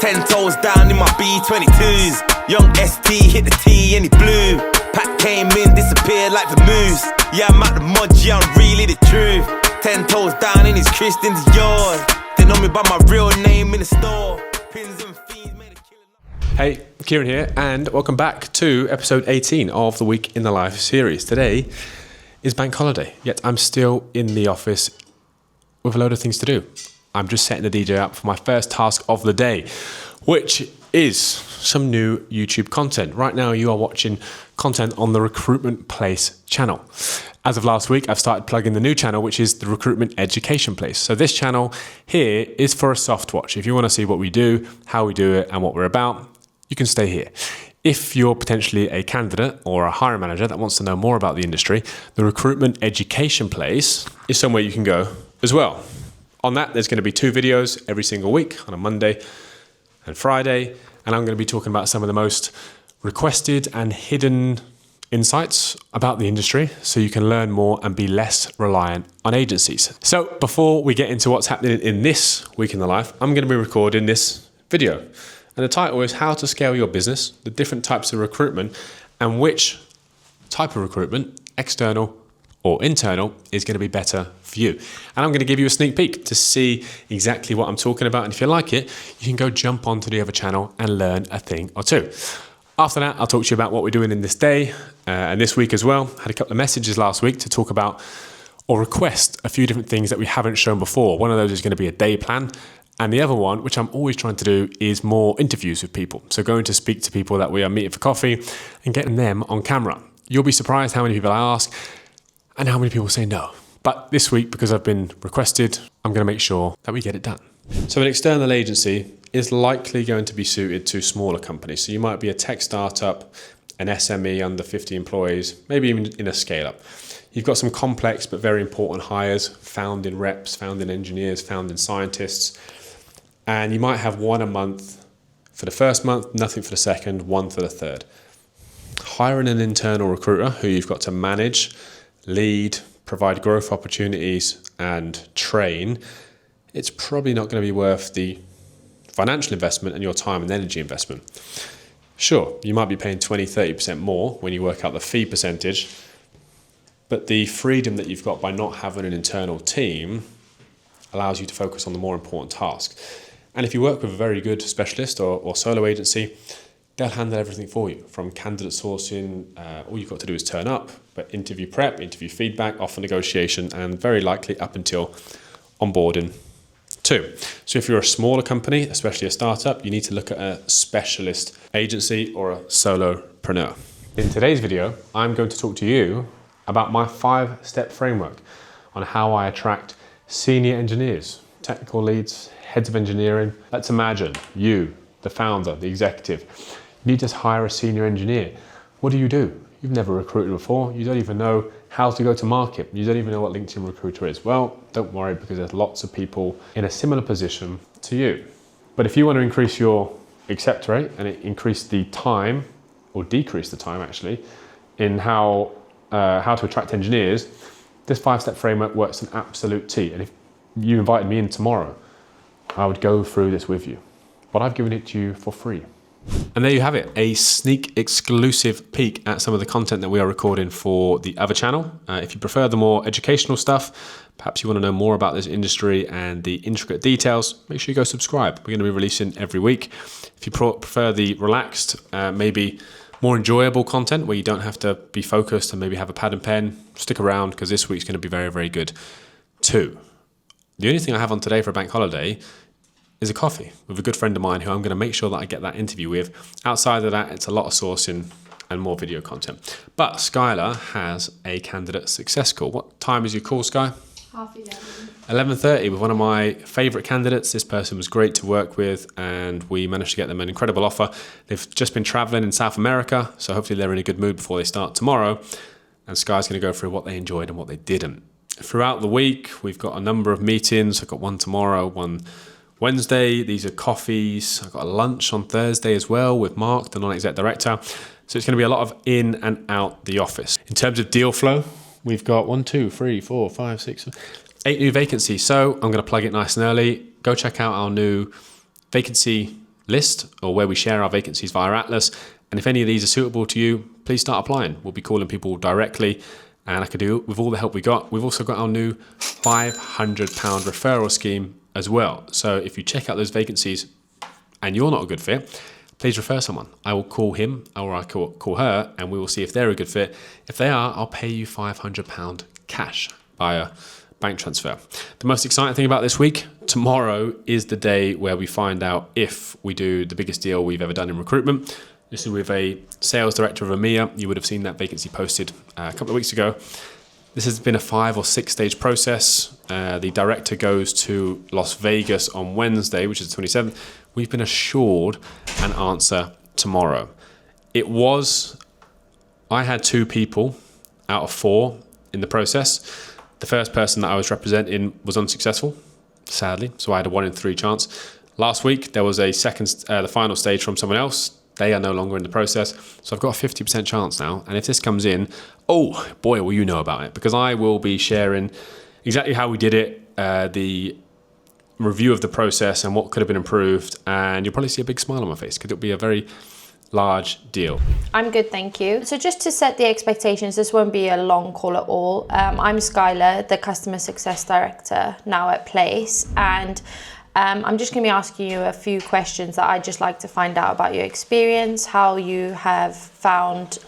10 toes down in my B22s. Young ST hit the T and he blew. Pat came in, disappeared like the moose. Yeah, I'm out the mud, yeah, I'm really the truth. 10 toes down in his Christians, yours. They know me by my real name in the store. Pins and fiends made a killer. Hey, Kieran here, and welcome back to episode 18 of the Week in the Life series. Today is bank holiday, yet I'm still in the office with a load of things to do. I'm just setting the DJ up for my first task of the day, which is some new YouTube content. Right now, you are watching content on the Recruitment Place channel. As of last week, I've started plugging the new channel, which is the Recruitment Education Place. So this channel here is for a soft watch. If you want to see what we do, how we do it, and what we're about, you can stay here. If you're potentially a candidate or a hiring manager that wants to know more about the industry, the Recruitment Education Place is somewhere you can go as well. On that, there's going to be 2 videos every single week on a Monday and Friday, and I'm going to be talking about some of the most requested and hidden insights about the industry so you can learn more and be less reliant on agencies. So before we get into what's happening in this Week in the Life, I'm going to be recording this video. And the title is How to Scale Your Business, the different types of recruitment, and which type of recruitment, external or internal, is going to be better for you. And I'm going to give you a sneak peek to see exactly what I'm talking about. And if you like it, you can go jump onto the other channel and learn a thing or two. After that, I'll talk to you about what we're doing in this day and this week as well. I had a couple of messages last week to talk about or request a few different things that we haven't shown before. One of those is going to be a day plan. And the other one, which I'm always trying to do, is more interviews with people. So going to speak to people that we are meeting for coffee and getting them on camera. You'll be surprised how many people I ask and how many people say no. But this week, because I've been requested, I'm going to make sure that we get it done. So an external agency is likely going to be suited to smaller companies. So you might be a tech startup, an SME under 50 employees, maybe even in a scale-up. You've got some complex but very important hires, founding reps, founding engineers, founding scientists, and you might have one a month for the first month, nothing for the second, one for the third. Hiring an internal recruiter who you've got to manage, lead, provide growth opportunities, and train, it's probably not going to be worth the financial investment and your time and energy investment. Sure, you might be paying 20-30% more when you work out the fee percentage, but the freedom that you've got by not having an internal team allows you to focus on the more important tasks. And if you work with a very good specialist or solo agency, they'll handle everything for you, from candidate sourcing. All you've got to do is turn up, but interview prep, interview feedback, offer negotiation, and very likely up until onboarding too. So if you're a smaller company, especially a startup, you need to look at a specialist agency or a solopreneur. In today's video, I'm going to talk to you about my 5-step framework on how I attract senior engineers, technical leads, heads of engineering. Let's imagine you, the founder, the executive, you need to hire a senior engineer. What do? You've never recruited before. You don't even know how to go to market. You don't even know what LinkedIn Recruiter is. Well, don't worry, because there's lots of people in a similar position to you. But if you want to increase your accept rate and increase the time, or decrease the time actually, in how to attract engineers, this 5-step framework works an absolute T. And if you invited me in tomorrow, I would go through this with you. But I've given it to you for free. And there you have it, a sneak exclusive peek at some of the content that we are recording for the other channel. If you prefer the more educational stuff, perhaps you want to know more about this industry and the intricate details, make sure you go subscribe. We're going to be releasing every week. If you prefer the relaxed, maybe more enjoyable content where you don't have to be focused and maybe have a pad and pen, stick around, because this week's going to be very, very good too. The only thing I have on today for a bank holiday is a coffee with a good friend of mine who I'm going to make sure that I get that interview with. Outside of that, it's a lot of sourcing and more video content. But Skylar has a candidate success call. What time is your call, Sky? 11:30 with one of my favourite candidates. This person was great to work with and we managed to get them an incredible offer. They've just been travelling in South America, so hopefully they're in a good mood before they start tomorrow. And Sky's going to go through what they enjoyed and what they didn't. Throughout the week, we've got a number of meetings. I've got one tomorrow, one Wednesday. These are coffees. I've got a lunch on Thursday as well with Mark, the non-exec director. So it's going to be a lot of in and out the office. In terms of deal flow, we've got 8 new vacancies. So I'm going to plug it nice and early. Go check out our new vacancy list, or where we share our vacancies via Atlas. And if any of these are suitable to you, please start applying. We'll be calling people directly, and I could do it with all the help we got. We've also got our new £500 referral scheme as well. So if you check out those vacancies and you're not a good fit, please refer someone. I will call him or I call her, and we will see if they're a good fit. If they are, I'll pay you £500 cash via bank transfer. The most exciting thing about this week, tomorrow is the day where we find out if we do the biggest deal we've ever done in recruitment. This is with a sales director of EMEA. You would have seen that vacancy posted a couple of weeks ago. This has been a 5 or 6 stage process. The director goes to Las Vegas on Wednesday, which is the 27th. We've been assured an answer tomorrow. I had 2 people out of 4 in the process. The first person that I was representing was unsuccessful, sadly, so I had a 1 in 3 chance. Last week, there was the final stage from someone else. They are no longer in the process, so I've got a 50% chance now. And if this comes in, oh boy, will you know about it, because I will be sharing exactly how we did it, the review of the process and what could have been improved, and you'll probably see a big smile on my face because it'll be a very large deal. I'm good, thank you. So just to set the expectations, this won't be a long call at all. I'm Skylar, the Customer Success Director now at Place, and I'm just going to be asking you a few questions that I'd just like to find out about your experience, how you have found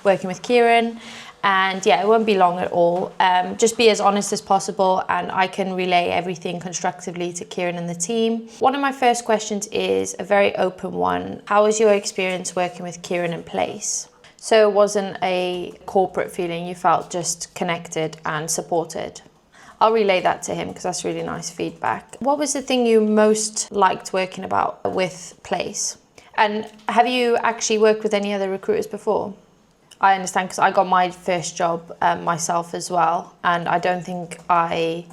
working with Kieran. And yeah, it won't be long at all. Just be as honest as possible, and I can relay everything constructively to Kieran and the team. One of my first questions is a very open one. How was your experience working with Kieran in Place? So it wasn't a corporate feeling, you felt just connected and supported. I'll relay that to him because that's really nice feedback. What was the thing you most liked working about with Place? And have you actually worked with any other recruiters before? I understand, because I got my first job myself as well, and I don't think I've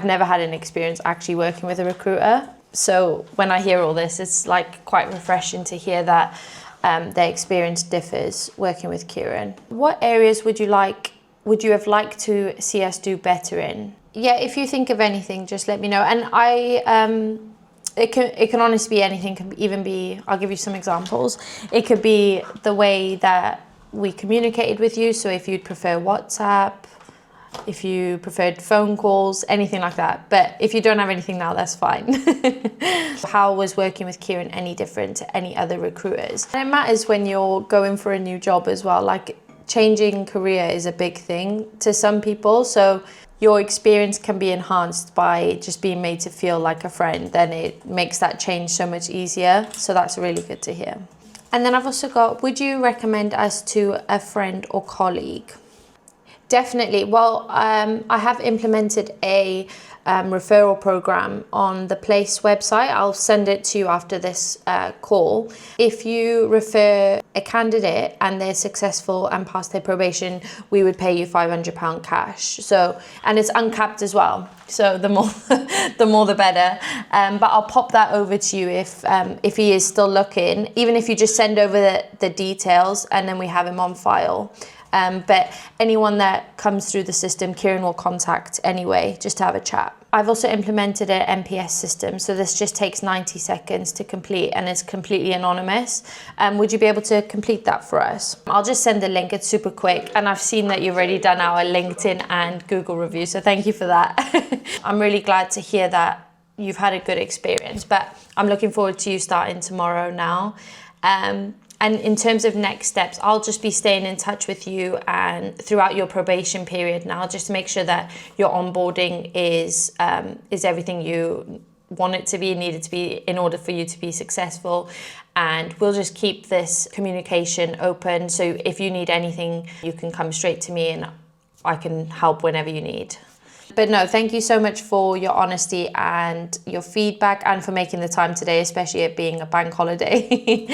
never had an experience actually working with a recruiter. So when I hear all this, it's like quite refreshing to hear that their experience differs working with Kieran. What areas would you have liked to see us do better in? Yeah, if you think of anything, just let me know. And it can honestly be anything. It can even be, I'll give you some examples. It could be the way that we communicated with you. So if you'd prefer WhatsApp, if you preferred phone calls, anything like that. But if you don't have anything now, that's fine. How was working with Kieran any different to any other recruiters? And it matters when you're going for a new job as well. Like, changing career is a big thing to some people. So your experience can be enhanced by just being made to feel like a friend. Then it makes that change so much easier. So that's really good to hear. And then I've also got, would you recommend us to a friend or colleague? Definitely. Well, I have implemented a referral program on the Place website. I'll send it to you after this call. If you refer a candidate and they're successful and pass their probation, we would pay you £500 cash. So, and it's uncapped as well. So the more, the better. But I'll pop that over to you if he is still looking. Even if you just send over the details, and then we have him on file. But anyone that comes through the system, Kieran will contact anyway, just to have a chat. I've also implemented an MPS system, so this just takes 90 seconds to complete and it's completely anonymous. Would you be able to complete that for us? I'll just send the link, it's super quick, and I've seen that you've already done our LinkedIn and Google review, so thank you for that. I'm really glad to hear that you've had a good experience, but I'm looking forward to you starting tomorrow now. And in terms of next steps, I'll just be staying in touch with you and throughout your probation period now, just to make sure that your onboarding is everything you want it to be, need it to be, in order for you to be successful. And we'll just keep this communication open. So if you need anything, you can come straight to me and I can help whenever you need. But no, thank you so much for your honesty and your feedback, and for making the time today, especially it being a bank holiday.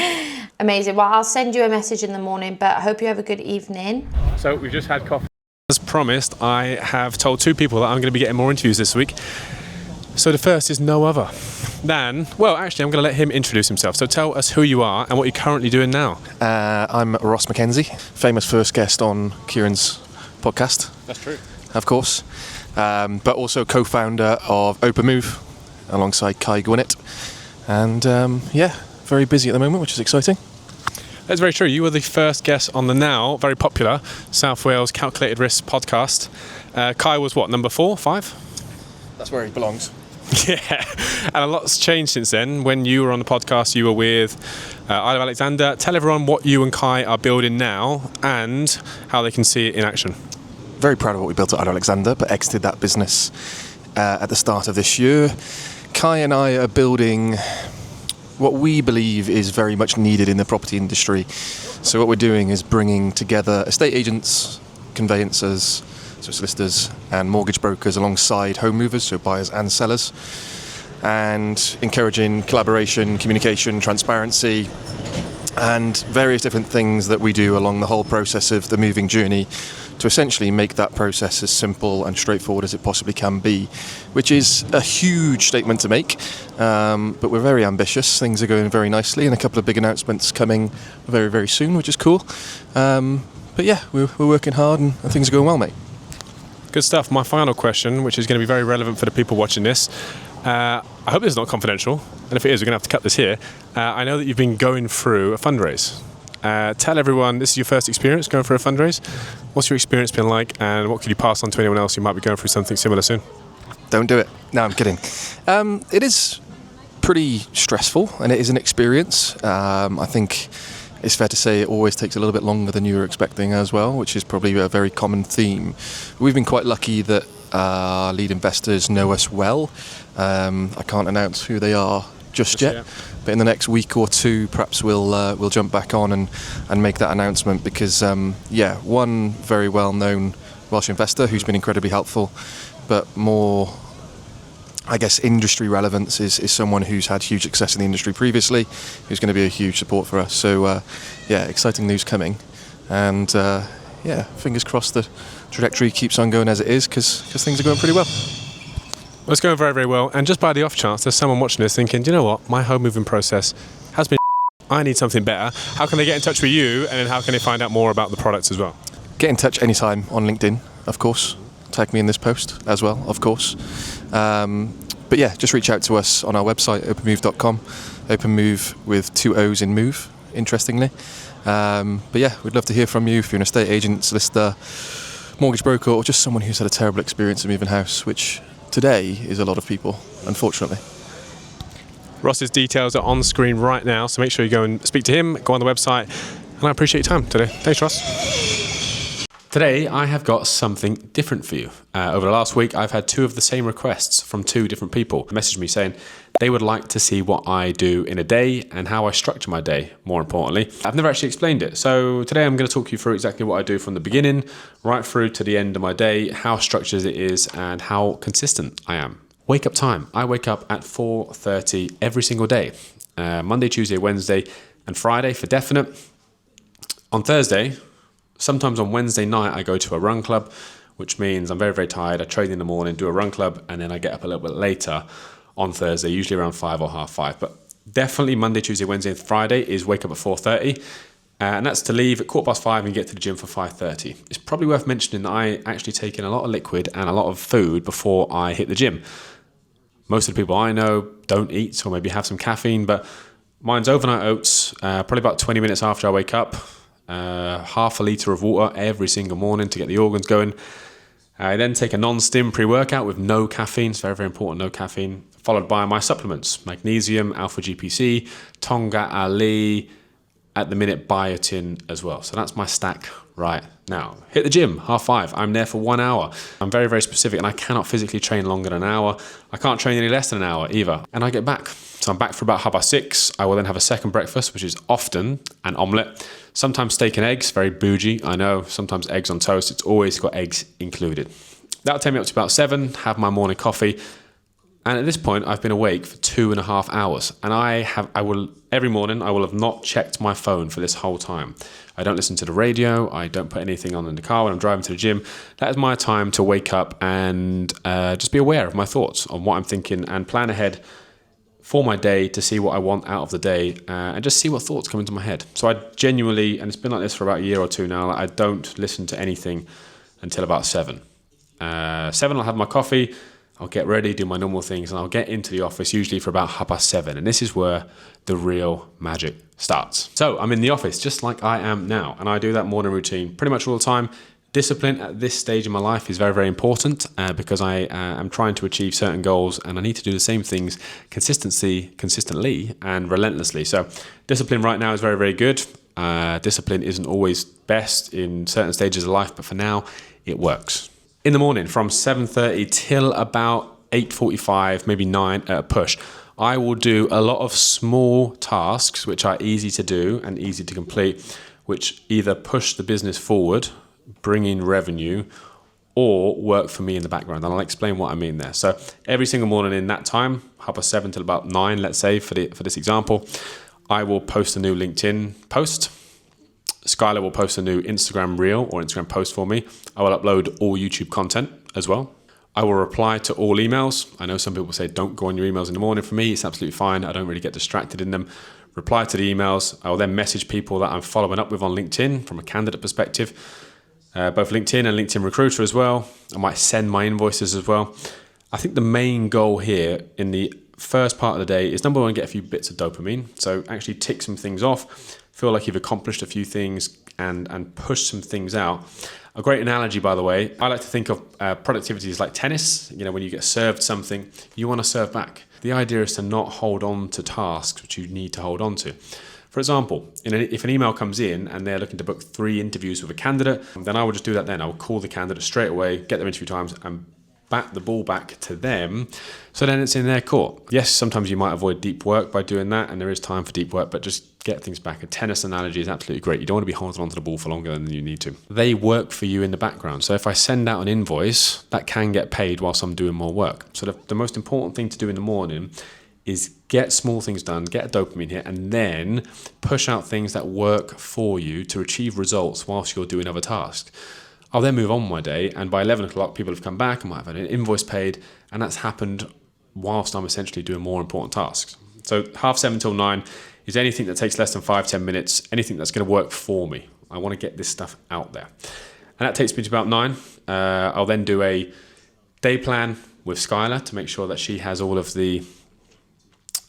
Amazing. Well, I'll send you a message in the morning, but I hope you have a good evening. So we've just had coffee. As promised, I have told 2 people that I'm going to be getting more interviews this week. So the first is no other than, well, actually, I'm going to let him introduce himself. So tell us who you are and what you're currently doing now. I'm Ross McKenzie, famous first guest on Kieran's podcast. That's true. Of course. But also co-founder of Open Move alongside Kai Gwinnett. And very busy at the moment, which is exciting. That's very true. You were the first guest on the now very popular South Wales Calculated Risk podcast. Kai was what, number 4, 5? That's where he belongs. Yeah, and a lot's changed since then. When you were on the podcast, you were with Isle of Alexander. Tell everyone what you and Kai are building now and how they can see it in action. Very proud of what we built at Isle of Alexander, but exited that business at the start of this year. Kai and I are building what we believe is very much needed in the property industry. So what we're doing is bringing together estate agents, conveyancers, so solicitors and mortgage brokers alongside home movers, so buyers and sellers, and encouraging collaboration, communication, transparency, and various different things that we do along the whole process of the moving journey to essentially make that process as simple and straightforward as it possibly can be, which is a huge statement to make, but we're very ambitious. Things are going very nicely, and a couple of big announcements coming very, very soon, which is cool. But yeah, we're working hard, and things are going well, mate. Good stuff. My final question, which is going to be very relevant for the people watching this. I hope this is not confidential, and if it is, we're going to have to cut this here. I know that you've been going through a fundraise. Tell everyone, this is your first experience going through a fundraise. What's your experience been like, and what could you pass on to anyone else who might be going through something similar soon? Don't do it. No, I'm kidding. It is pretty stressful, and it is an experience. I think it's fair to say it always takes a little bit longer than you were expecting as well, which is probably a very common theme. We've been quite lucky that our lead investors know us well. I can't announce who they are just yet, but in the next week or two, perhaps we'll jump back on and make that announcement, because one very well-known Welsh investor who's been incredibly helpful, but more, I guess, industry relevance is someone who's had huge success in the industry previously, who's going to be a huge support for us. So exciting news coming, and fingers crossed the trajectory keeps on going as it is, because things are going pretty well. Well, it's going very, very well. And just by the off chance, there's someone watching this thinking, do you know what? My home moving process has been I need something better. How can they get in touch with you? And then how can they find out more about the products as well? Get in touch anytime on LinkedIn, of course. Tag me in this post as well, of course. But yeah, just reach out to us on our website, openmove.com. Openmove with 2 O's in move, interestingly. But yeah, we'd love to hear from you if you're an estate agent, solicitor, mortgage broker, or just someone who's had a terrible experience of moving house, which today is a lot of people, unfortunately. Ross's details are on screen right now, so make sure you go and speak to him, go on the website, and I appreciate your time today. Thanks, Ross. Today, I have got something different for you. Over the last week, I've had 2 of the same requests from 2 different people message me saying they would like to see what I do in a day and how I structure my day, more importantly. I've never actually explained it. So today I'm going to talk you through exactly what I do from the beginning right through to the end of my day, how structured it is, and how consistent I am. Wake up time. I wake up at 4:30 every single day. Monday, Tuesday, Wednesday, and Friday for definite. On Thursday, sometimes on Wednesday night, I go to a run club, which means I'm very, very tired. I train in the morning, do a run club, and then I get up a little bit later on Thursday, usually around 5 or half 5. But definitely Monday, Tuesday, Wednesday, and Friday is wake up at 4:30. And that's to leave at 5:15 and get to the gym for 5:30. It's probably worth mentioning that I actually take in a lot of liquid and a lot of food before I hit the gym. Most of the people I know don't eat or maybe have some caffeine, but mine's overnight oats, probably about 20 minutes after I wake up. Half a litre of water every single morning to get the organs going. I then take a non-stim pre-workout with no caffeine. It's very, very important, no caffeine. Followed by my supplements, magnesium, alpha GPC, Tonga Ali, at the minute biotin as well. So that's my stack right now. Hit the gym, 5:30. I'm there for 1 hour. I'm very, very specific, and I cannot physically train longer than an hour. I can't train any less than an hour either. And I get back. So I'm back for about 6:30. I will then have a second breakfast, which is often an omelette. Sometimes steak and eggs, very bougie, I know. Sometimes eggs on toast. It's always got eggs included. That'll take me up to about 7, have my morning coffee. And at this point, I've been awake for 2.5 hours. And every morning, I will have not checked my phone for this whole time. I don't listen to the radio. I don't put anything on in the car when I'm driving to the gym. That is my time to wake up and just be aware of my thoughts on what I'm thinking and plan ahead for my day to see what I want out of the day and just see what thoughts come into my head. So I genuinely, and it's been like this for about a year or 2 now, I don't listen to anything until about 7. 7, I'll have my coffee. I'll get ready, do my normal things, and I'll get into the office usually for about 7:30. And this is where the real magic starts. So I'm in the office just like I am now, and I do that morning routine pretty much all the time. Discipline at this stage in my life is very, very important because I am trying to achieve certain goals, and I need to do the same things consistently and relentlessly. So discipline right now is very, very good. Discipline isn't always best in certain stages of life, but for now it works. In the morning from 7:30 till about 8:45, maybe 9 at a push, I will do a lot of small tasks which are easy to do and easy to complete, which either push the business forward, bring in revenue, or work for me in the background. And I'll explain what I mean there. So every single morning in that time, 7:30 till about 9, let's say for this example, I will post a new LinkedIn post. Skylar will post a new Instagram reel or Instagram post for me. I will upload all YouTube content as well. I will reply to all emails. I know some people say don't go on your emails in the morning. For me, it's absolutely fine. I don't really get distracted in them. Reply to the emails. I will then message people that I'm following up with on LinkedIn from a candidate perspective, both LinkedIn and LinkedIn Recruiter as well. I might send my invoices as well. I think the main goal here in the first part of the day is, number one, get a few bits of dopamine. So actually tick some things off, feel like you've accomplished a few things and push some things out. A great analogy, by the way, I like to think of productivity as like tennis. You know, when you get served something, you want to serve back. The idea is to not hold on to tasks which you need to hold on to. For example, if an email comes in and they're looking to book 3 interviews with a candidate, then I will just do that then. I will call the candidate straight away, get their interview times, and bat the ball back to them, so then it's in their court. Yes, sometimes you might avoid deep work by doing that, and there is time for deep work, but just get things back. A tennis analogy is absolutely great. You don't want to be holding onto the ball for longer than you need to. They work for you in the background. So if I send out an invoice, that can get paid whilst I'm doing more work. So the most important thing to do in the morning is get small things done, get a dopamine hit, and then push out things that work for you to achieve results whilst you're doing other tasks. I'll then move on my day, and by 11 o'clock, people have come back, I might have had an invoice paid, and that's happened whilst I'm essentially doing more important tasks. So 7:30 till 9 is anything that takes less than 5-10 minutes, anything that's going to work for me. I want to get this stuff out there. And that takes me to about 9. I'll then do a day plan with Skylar to make sure that she has all of the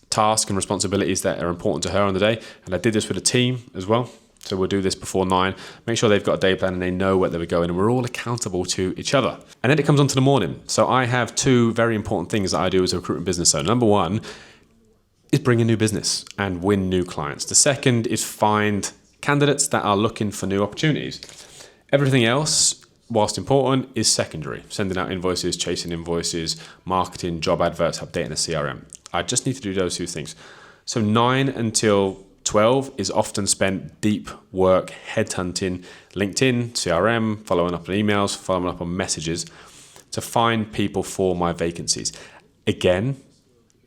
tasks and responsibilities that are important to her on the day. And I did this with a team as well. So we'll do this before 9, make sure they've got a day plan and they know where they were going, and we're all accountable to each other. And then it comes on to the morning. So I have 2 very important things that I do as a recruitment business owner. Number 1 is bring in new business and win new clients. The second is find candidates that are looking for new opportunities. Everything else, whilst important, is secondary. Sending out invoices, chasing invoices, marketing, job adverts, updating the CRM. I just need to do those 2 things. So 9 until 12 is often spent deep work, headhunting, LinkedIn, CRM, following up on emails, following up on messages to find people for my vacancies. Again,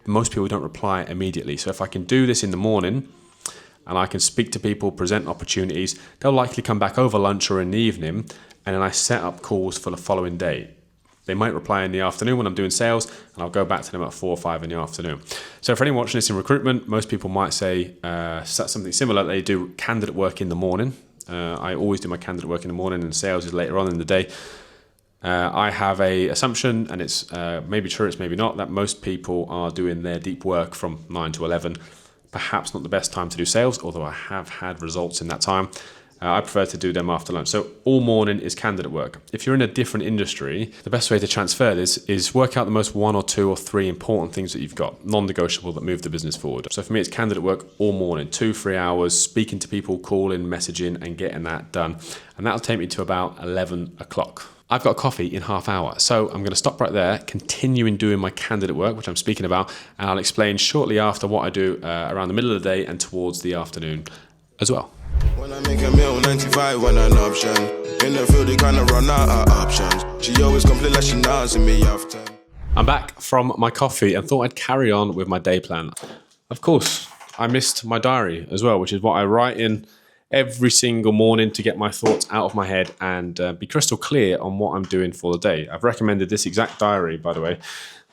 most people don't reply immediately. So if I can do this in the morning and I can speak to people, present opportunities, they'll likely come back over lunch or in the evening, and then I set up calls for the following day. They might reply in the afternoon when I'm doing sales, and I'll go back to them at 4 or 5 in the afternoon. So for anyone watching this in recruitment, most people might say something similar. They do candidate work in the morning. I always do my candidate work in the morning, and sales is later on in the day. I have a assumption, and it's maybe true, it's maybe not, that most people are doing their deep work from 9 to 11. Perhaps not the best time to do sales, although I have had results in that time. I prefer to do them after lunch. So all morning is candidate work. If you're in a different industry, the best way to transfer this is work out the most 1 or 2 or 3 important things that you've got, non-negotiable, that move the business forward. So for me, it's candidate work all morning, 2-3 hours, speaking to people, calling, messaging, and getting that done. And that'll take me to about 11 o'clock. I've got coffee in half hour. So I'm going to stop right there, continuing doing my candidate work, which I'm speaking about, and I'll explain shortly after what I do around the middle of the day and towards the afternoon as well. When I make a meal, 95 when an option. In the field, they kind of run out of options. She always complain like she nods me often. I'm back from my coffee and thought I'd carry on with my day plan. Of course, I missed my diary as well, which is what I write in every single morning to get my thoughts out of my head and be crystal clear on what I'm doing for the day. I've recommended this exact diary, by the way.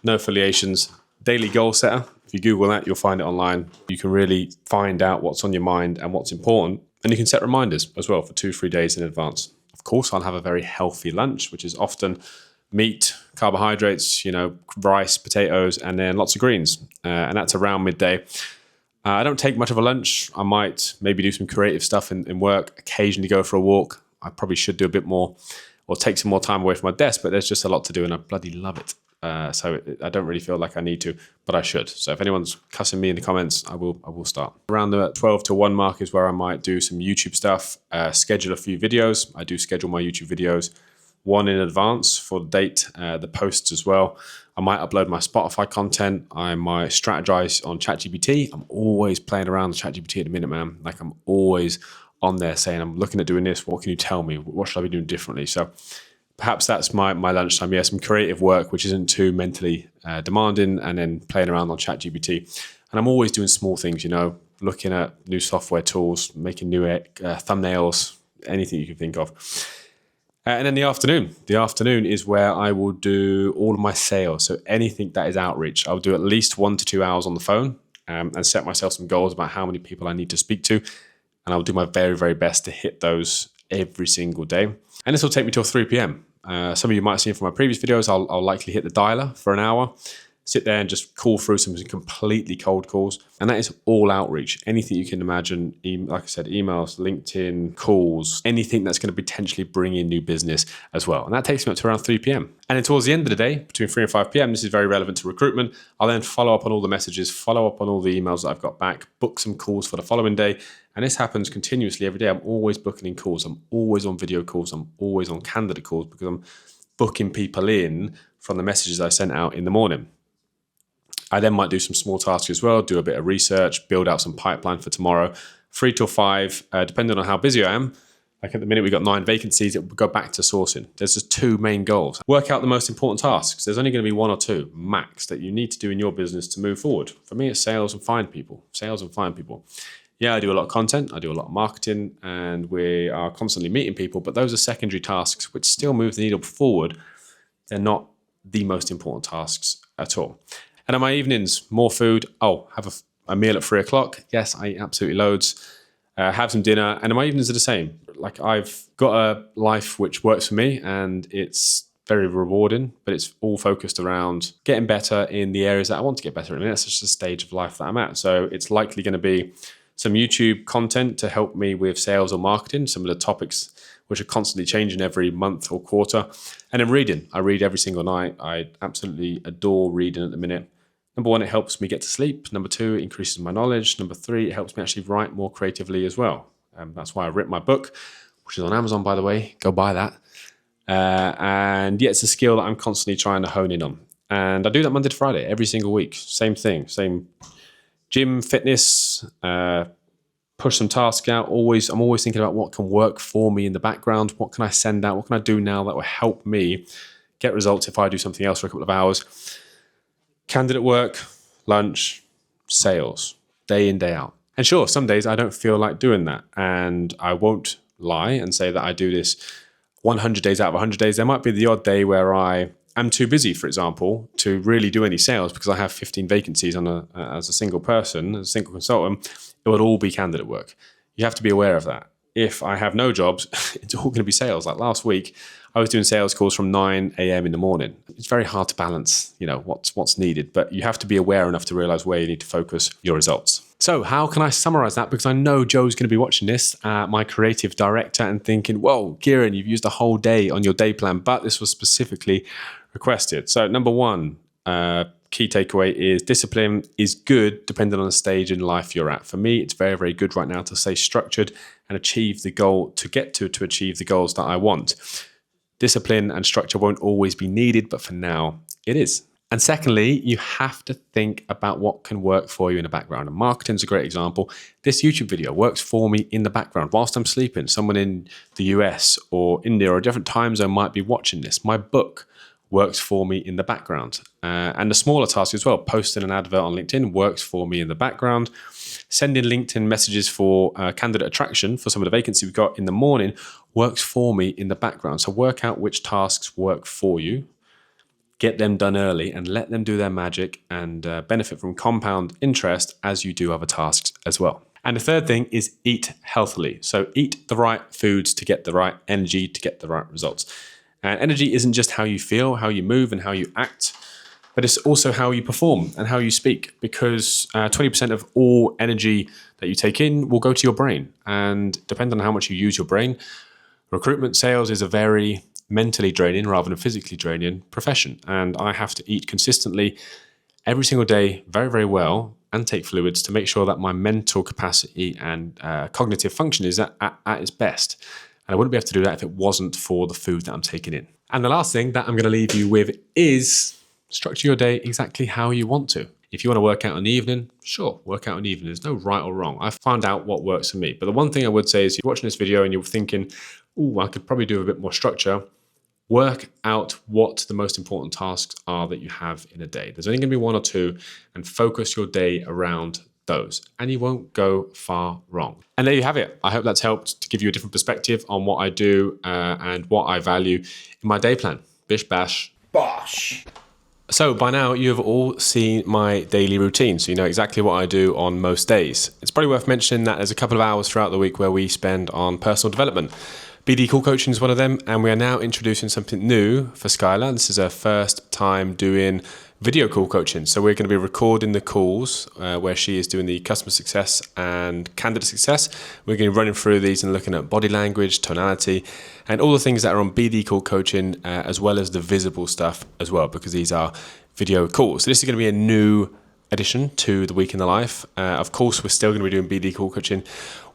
No affiliations. Daily Goal Setter. If you Google that, you'll find it online. You can really find out what's on your mind and what's important. And you can set reminders as well for 2-3 days in advance. Of course, I'll have a very healthy lunch, which is often meat, carbohydrates, rice, potatoes, and then lots of greens. And that's around midday. I don't take much of a lunch. I might maybe do some creative stuff in work, occasionally go for a walk. I probably should do a bit more or take some more time away from my desk, but there's just a lot to do and I bloody love it. So I don't really feel like I need to, but I should. So if anyone's cussing me in the comments, I will start. Around the 12 to 1 mark is where I might do some YouTube stuff, schedule a few videos. I do schedule my YouTube videos one in advance for the date, the posts as well. I might upload my Spotify content. I might strategize on ChatGPT. I'm always playing around with ChatGPT at the minute, man. Like I'm always on there saying, I'm looking at doing this. What can you tell me? What should I be doing differently? So perhaps that's my lunchtime. Yeah, some creative work, which isn't too mentally demanding, and then playing around on ChatGPT. And I'm always doing small things, looking at new software tools, making new thumbnails, anything you can think of. And then the afternoon. The afternoon is where I will do all of my sales. So anything that is outreach, I'll do at least 1 to 2 hours on the phone and set myself some goals about how many people I need to speak to. And I'll do my very, very best to hit those every single day. And this will take me till 3 p.m. Some of you might have seen from my previous videos, I'll likely hit the dialer for an hour, sit there and just call through some completely cold calls. And that is all outreach. Anything you can imagine, like I said, emails, LinkedIn, calls, anything that's going to potentially bring in new business as well. And that takes me up to around 3 p.m. And then towards the end of the day, between 3 and 5 p.m., this is very relevant to recruitment. I'll then follow up on all the messages, follow up on all the emails that I've got back, book some calls for the following day. And this happens continuously every day. I'm always booking in calls. I'm always on video calls. I'm always on candidate calls because I'm booking people in from the messages I sent out in the morning. I then might do some small tasks as well, do a bit of research, build out some pipeline for tomorrow, 3 till 5, depending on how busy I am. Like at the minute, we've got 9 vacancies. It will go back to sourcing. There's just 2 main goals. Work out the most important tasks. There's only going to be 1 or 2 max that you need to do in your business to move forward. For me, it's sales and find people. Sales and find people. Yeah, I do a lot of content. I do a lot of marketing, and we are constantly meeting people. But those are secondary tasks which still move the needle forward. They're not the most important tasks at all. And in my evenings, more food. Oh, have a meal at 3 o'clock. Yes, I eat absolutely loads. Have some dinner. And in my evenings are the same. Like I've got a life which works for me and it's very rewarding, but it's all focused around getting better in the areas that I want to get better in. And that's just a stage of life that I'm at. So it's likely going to be some YouTube content to help me with sales or marketing, some of the topics which are constantly changing every month or quarter. And then reading. I read every single night. I absolutely adore reading at the minute. Number 1, it helps me get to sleep. Number 2, it increases my knowledge. Number 3, it helps me actually write more creatively as well. That's why I wrote my book, which is on Amazon, by the way. Go buy that. And yeah, it's a skill that I'm constantly trying to hone in on. And I do that Monday to Friday, every single week. Same thing, same gym, fitness, push some tasks out. I'm always thinking about what can work for me in the background. What can I send out? What can I do now that will help me get results if I do something else for a couple of hours? Candidate work, lunch, sales, day in, day out. And sure, some days I don't feel like doing that. And I won't lie and say that I do this 100 days out of 100 days. There might be the odd day where I am too busy, for example, to really do any sales because I have 15 vacancies as a single person, as a single consultant. It would all be candidate work. You have to be aware of that. If I have no jobs, it's all going to be sales. Like last week, I was doing sales calls from 9 a.m. in the morning. It's very hard to balance, what's needed, but you have to be aware enough to realize where you need to focus your results. So how can I summarize that? Because I know Joe's going to be watching this, my creative director, and thinking, whoa, Kieran, you've used a whole day on your day plan, but this was specifically requested. So number 1, key takeaway is discipline is good depending on the stage in life you're at. For me, it's very, very good right now to stay structured and achieve the goal to get to achieve the goals that I want. Discipline and structure won't always be needed, but for now it is. And secondly, you have to think about what can work for you in the background. And marketing's a great example. This YouTube video works for me in the background whilst I'm sleeping. Someone in the US or India or a different time zone might be watching this. My book works for me in the background. And the smaller task as well, posting an advert on LinkedIn works for me in the background. Sending LinkedIn messages for candidate attraction for some of the vacancies we've got in the morning works for me in the background. So work out which tasks work for you, get them done early and let them do their magic and benefit from compound interest as you do other tasks as well. And the third thing is eat healthily. So eat the right foods to get the right energy, to get the right results. And energy isn't just how you feel, how you move, and how you act, but it's also how you perform and how you speak, because 20% of all energy that you take in will go to your brain. And depending on how much you use your brain, recruitment sales is a very mentally draining rather than physically draining profession. And I have to eat consistently every single day very, very well and take fluids to make sure that my mental capacity and cognitive function is at its best. And I wouldn't be able to do that if it wasn't for the food that I'm taking in. And the last thing that I'm going to leave you with is structure your day exactly how you want to. If you want to work out in the evening, sure, work out in the evening. There's no right or wrong. I've found out what works for me. But the one thing I would say is, you're watching this video and you're thinking, oh, I could probably do a bit more structure. Work out what the most important tasks are that you have in a day. There's only going to be one or two, and focus your day around those, and you won't go far wrong. And there you have it. I hope that's helped to give you a different perspective on what I do and what I value in my day plan. Bish bash. Bosh. So by now you have all seen my daily routine, so you know exactly what I do on most days. It's probably worth mentioning that there's a couple of hours throughout the week where we spend on personal development. BD Call Coaching is one of them, and we are now introducing something new for Skylar. This is her first time doing video call coaching. So we're going to be recording the calls where she is doing the customer success and candidate success. We're going to be running through these and looking at body language, tonality, and all the things that are on BD Call Coaching, as well as the visible stuff as well, because these are video calls. So this is going to be a new addition to the week in the life. Of course, we're still going to be doing BD Call Coaching,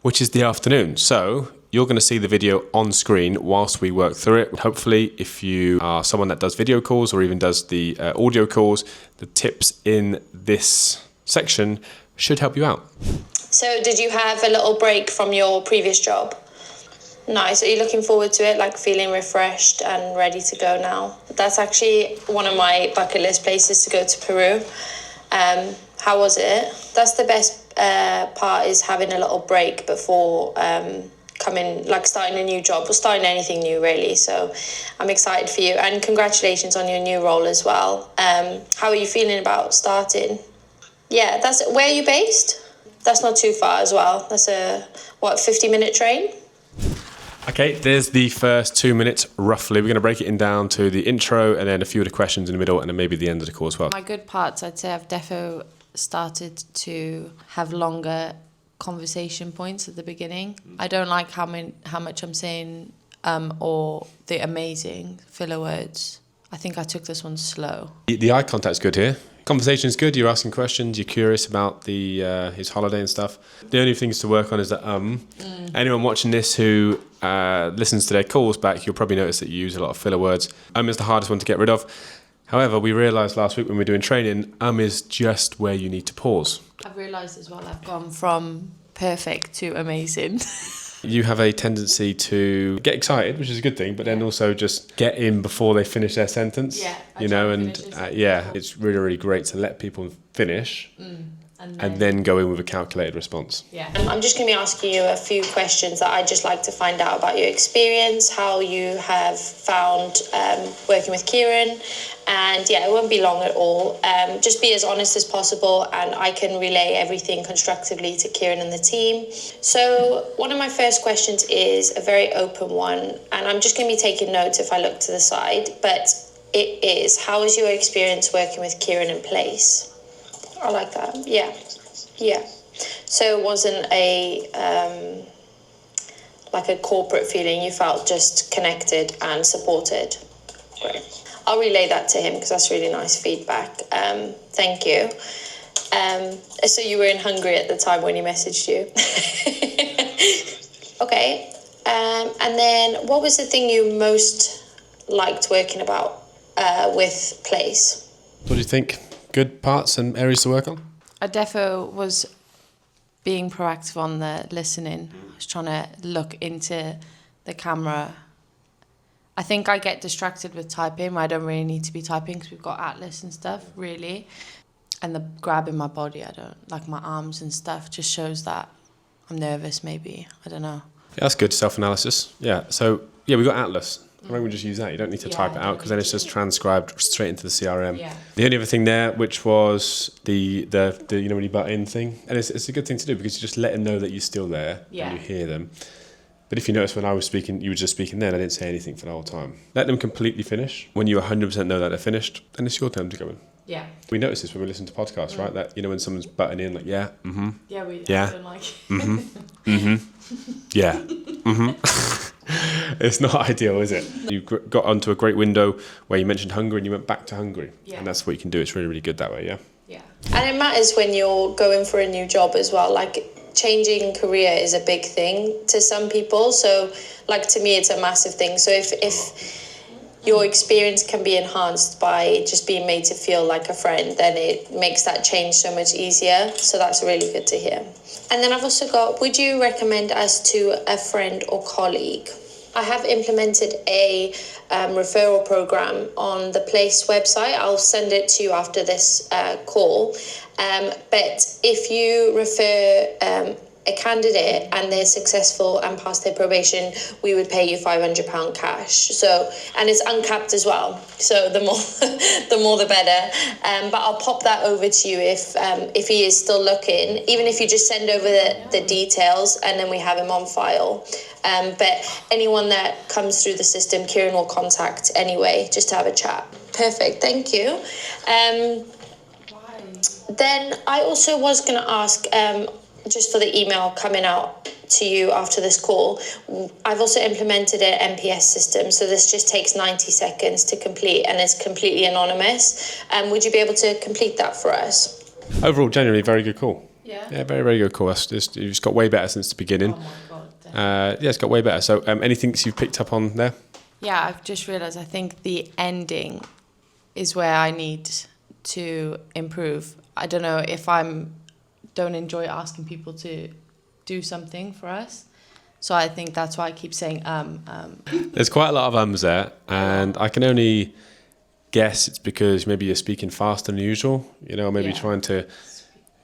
which is the afternoon. So you're going to see the video on screen whilst we work through it. Hopefully, if you are someone that does video calls or even does the audio calls, the tips in this section should help you out. So did you have a little break from your previous job? Nice. Are you looking forward to it, like feeling refreshed and ready to go now? That's actually one of my bucket list places, to go to Peru. How was it? That's the best part, is having a little break before starting a new job or starting anything new, really. So I'm excited for you, and congratulations on your new role as well. How are you feeling about starting? Yeah, where are you based? That's not too far as well. That's a 50-minute train? Okay, there's the first 2 minutes roughly. We're going to break it in down to the intro and then a few of the questions in the middle, and then maybe the end of the call as well. My good parts, I'd say I've defo started to have longer conversation points at the beginning. I don't like how much I'm saying or the amazing filler words. I think I took this one slow. The eye contact's good here. Conversation's good. You're asking questions. You're curious about his holiday and stuff. The only things to work on is that anyone watching this who listens to their calls back, you'll probably notice that you use a lot of filler words. Is the hardest one to get rid of. However, we realised last week when we were doing training, is just where you need to pause. I've realised as well I've gone from perfect to amazing. You have a tendency to get excited, which is a good thing, but then also just get in before they finish their sentence. Yeah, it's really, really great to let people finish and then go in with a calculated response. Yeah. I'm just going to be asking you a few questions that I'd just like to find out about your experience, how you have found working with Kieran, and it won't be long at all. Just be as honest as possible, and I can relay everything constructively to Kieran and the team. So one of my first questions is a very open one, and I'm just going to be taking notes if I look to the side, but it is, how was your experience working with Kieran in place? I like that. Yeah. So it wasn't a corporate feeling. You felt just connected and supported. Great. I'll relay that to him because that's really nice feedback. Thank you. So you were in Hungary at the time when he messaged you. Okay. And then what was the thing you most liked working about with Place? What do you think? Good parts and areas to work on? I defo was being proactive on the listening. I was trying to look into the camera. I think I get distracted with typing. I don't really need to be typing because we've got Atlas and stuff, really. And the grabbing my body, I don't like my arms and stuff, just shows that I'm nervous maybe. I don't know. Yeah, that's good self-analysis. Yeah, so we've got Atlas. I think we just use that. You don't need to type it out because then it's just transcribed straight into the CRM. Yeah. The only other thing there, which was the when you butt in thing, and it's a good thing to do because you just let them know that you're still there and you hear them. But if you notice when I was speaking, you were just speaking then, I didn't say anything for the whole time. Let them completely finish. When you 100% know that they're finished, then it's your turn to go in. Yeah. We notice this when we listen to podcasts, right? That, when someone's butting in, like, yeah, mm-hmm. Yeah, we Yeah. don't like Mm-hmm. Mm-hmm. Yeah. Mm-hmm. It's not ideal, is it? You got onto a great window where you mentioned Hungary and you went back to Hungary. Yeah. And that's what you can do. It's really, really good that way, yeah? Yeah. And it matters when you're going for a new job as well. Like, changing career is a big thing to some people. So, like, to me, it's a massive thing. So if your experience can be enhanced by just being made to feel like a friend, then it makes that change so much easier. So that's really good to hear. And then I've also got, would you recommend us to a friend or colleague? I have implemented a referral program on the Place website. I'll send it to you after this call. But if you refer a candidate and they're successful and pass their probation, we would pay you £500 cash. So, and it's uncapped as well. So the more the better. But I'll pop that over to you if he is still looking. Even if you just send over the details, and then we have him on file. But anyone that comes through the system, Kieran will contact anyway, just to have a chat. Perfect, thank you. Then I also was going to ask, just for the email coming out to you after this call, I've also implemented an MPS system. So this just takes 90 seconds to complete and it's completely anonymous. Would you be able to complete that for us? Overall, generally, very good call. Yeah. Yeah, very, very good call. It's got way better since the beginning. Oh my God. Yeah, it's got way better. So anything you've picked up on there? Yeah, I've just realised I think the ending is where I need to improve. I don't know if don't enjoy asking people to do something for us. So I think that's why I keep saying There's quite a lot of ums there, and I can only guess it's because maybe you're speaking faster than usual, maybe trying to,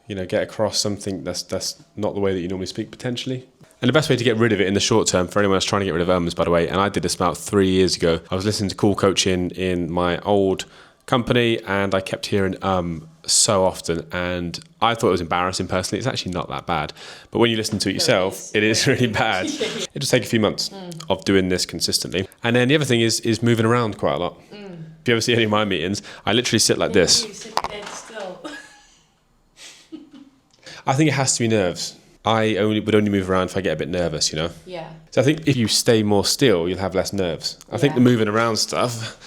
get across something that's not the way that you normally speak potentially. And the best way to get rid of it in the short term, for anyone that's trying to get rid of ums, by the way, and I did this about 3 years ago, I was listening to Cool Coaching in my old company, and I kept hearing so often, and I thought it was embarrassing personally. It's actually not that bad, but when you listen to it yourself, it is really bad. It just take a few months of doing this consistently. And then the other thing is moving around quite a lot. If you ever see any of my meetings, I literally sit like this. You sit dead still. I think it has to be nerves. I would only move around if I get a bit nervous, Yeah. So I think if you stay more still, you'll have less nerves. I think the moving around stuff,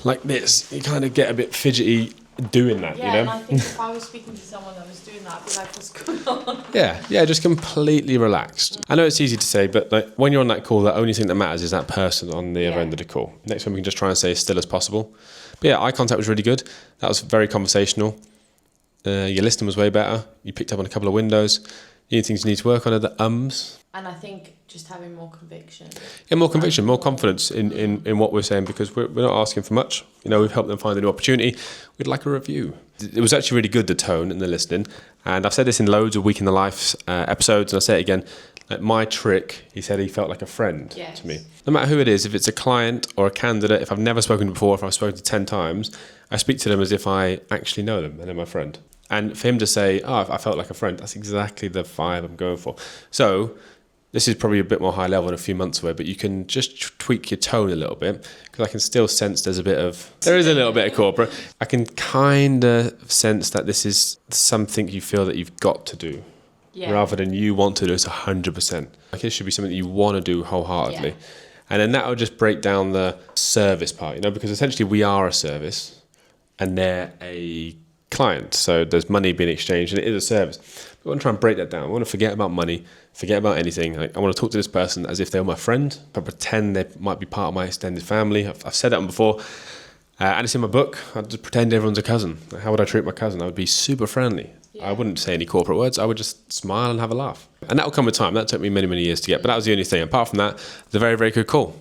like this, you kind of get a bit fidgety doing that, Yeah, and I think if I was speaking to someone that was doing that, I'd be like, what's going on? Yeah, just completely relaxed. I know it's easy to say, but like when you're on that call, the only thing that matters is that person on the other end of the call. Next one, we can just try and stay as still as possible. But yeah, eye contact was really good. That was very conversational. Your listening was way better. You picked up on a couple of windows. The only things you need to work on are the ums. And I think just having more conviction. Yeah, more conviction, more confidence in what we're saying, because we're not asking for much. We've helped them find a new opportunity. We'd like a review. It was actually really good, the tone and the listening. And I've said this in loads of Week in the Life episodes, and I'll say it again. Like my trick, he said he felt like a friend to me. No matter who it is, if it's a client or a candidate, if I've never spoken to them before, if I've spoken to 10 times, I speak to them as if I actually know them and they're my friend. And for him to say, I felt like a friend, that's exactly the vibe I'm going for. So this is probably a bit more high level and a few months away, but you can just tweak your tone a little bit, because I can still sense there is a little bit of corporate. I can kind of sense that this is something you feel that you've got to do, rather than you want to do it 100%. Like it should be something that you want to do wholeheartedly. Yeah. And then that will just break down the service part, because essentially we are a service and they're a client. So there's money being exchanged and it is a service. We want to try and break that down. We want to forget about money, forget about anything. Like, I want to talk to this person as if they were my friend, but pretend they might be part of my extended family. I've said that before. And it's in my book. I just pretend everyone's a cousin. Like, how would I treat my cousin? I would be super friendly. Yeah. I wouldn't say any corporate words. I would just smile and have a laugh. And that will come with time. That took me many, many years to get. But that was the only thing. Apart from that, it's a very, very good call.